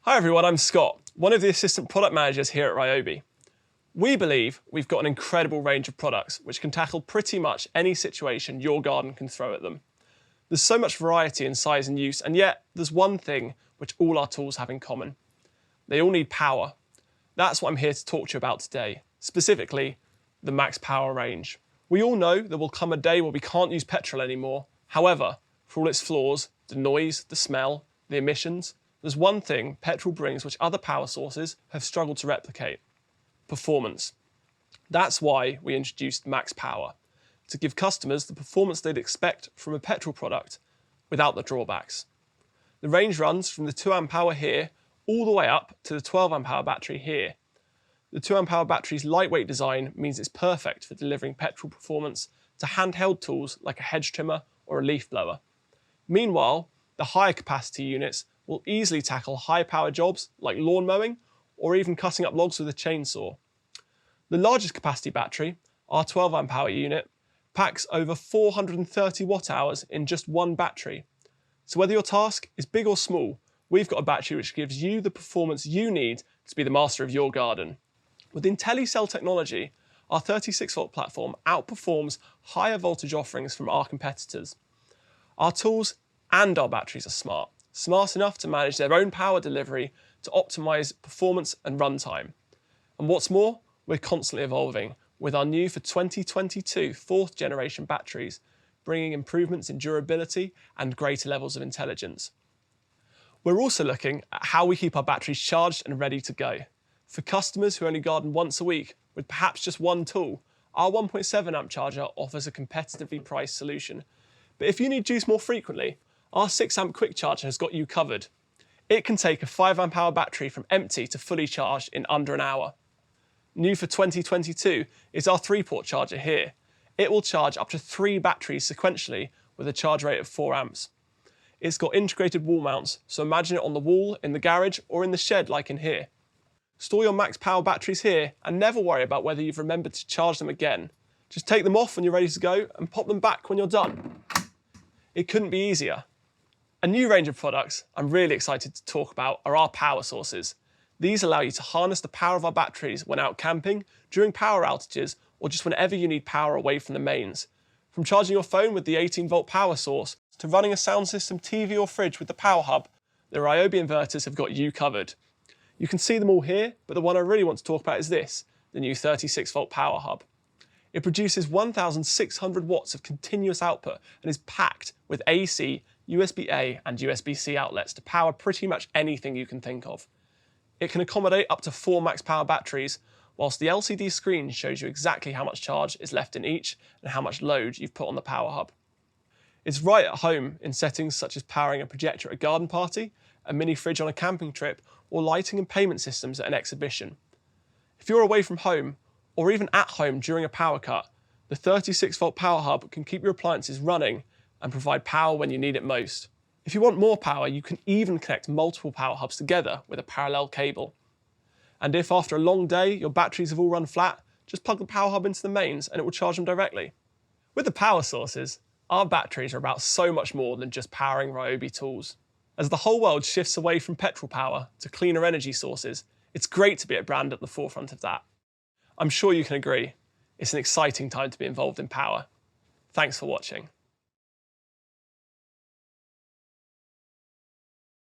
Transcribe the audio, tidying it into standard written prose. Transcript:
Hi everyone, I'm Scott, one of the assistant product managers here at RYOBI. We believe we've got an incredible range of products which can tackle pretty much any situation your garden can throw at them. There's so much variety in size and use, and yet there's one thing which all our tools have in common. They all need power. That's what I'm here to talk to you about today, specifically the Max Power range. We all know there will come a day where we can't use petrol anymore. However, for all its flaws, the noise, the smell, the emissions, there's one thing petrol brings which other power sources have struggled to replicate: performance. That's why we introduced Max Power, to give customers the performance they'd expect from a petrol product without the drawbacks. The range runs from the 2 amp hour here all the way up to the 12 amp hour battery here. The 2 amp hour battery's lightweight design means it's perfect for delivering petrol performance to handheld tools like a hedge trimmer or a leaf blower. Meanwhile, the higher capacity units will easily tackle high power jobs like lawn mowing or even cutting up logs with a chainsaw. The largest capacity battery, our 12 amp hour unit, packs over 430 watt hours in just one battery. So whether your task is big or small, we've got a battery which gives you the performance you need to be the master of your garden. With IntelliCell technology, our 36 volt platform outperforms higher voltage offerings from our competitors. Our tools and our batteries are smart enough to manage their own power delivery to optimize performance and runtime. And what's more, we're constantly evolving with our new for 2022 4th generation batteries, bringing improvements in durability and greater levels of intelligence. We're also looking at how we keep our batteries charged and ready to go. For customers who only garden once a week with perhaps just one tool, our 1.7 amp charger offers a competitively priced solution. But if you need juice more frequently, our 6 amp quick charger has got you covered. It can take a 5 amp hour battery from empty to fully charged in under an hour. New for 2022 is our 3-port charger here. It will charge up to 3 batteries sequentially with a charge rate of 4 amps. It's got integrated wall mounts, so imagine it on the wall, in the garage, or in the shed like in here. Store your Max Power batteries here and never worry about whether you've remembered to charge them again. Just take them off when you're ready to go and pop them back when you're done. It couldn't be easier. A new range of products I'm really excited to talk about are our power sources. These allow you to harness the power of our batteries when out camping, during power outages, or just whenever you need power away from the mains. From charging your phone with the 18-volt power source to running a sound system, TV or fridge with the power hub, the RYOBI inverters have got you covered. You can see them all here, but the one I really want to talk about is this, the new 36-volt power hub. It produces 1,600 watts of continuous output and is packed with AC, USB-A and USB-C outlets to power pretty much anything you can think of. It can accommodate up to 4 Max Power batteries, whilst the LCD screen shows you exactly how much charge is left in each and how much load you've put on the power hub. It's right at home in settings such as powering a projector at a garden party, a mini fridge on a camping trip, or lighting and payment systems at an exhibition. If you're away from home, or even at home during a power cut, the 36-volt power hub can keep your appliances running and provide power when you need it most. If you want more power, you can even connect multiple power hubs together with a parallel cable. And if after a long day your batteries have all run flat, just plug the power hub into the mains and it will charge them directly. With the power sources, our batteries are about so much more than just powering RYOBI tools. As the whole world shifts away from petrol power to cleaner energy sources, it's great to be a brand at the forefront of that. I'm sure you can agree, it's an exciting time to be involved in power. Thanks for watching.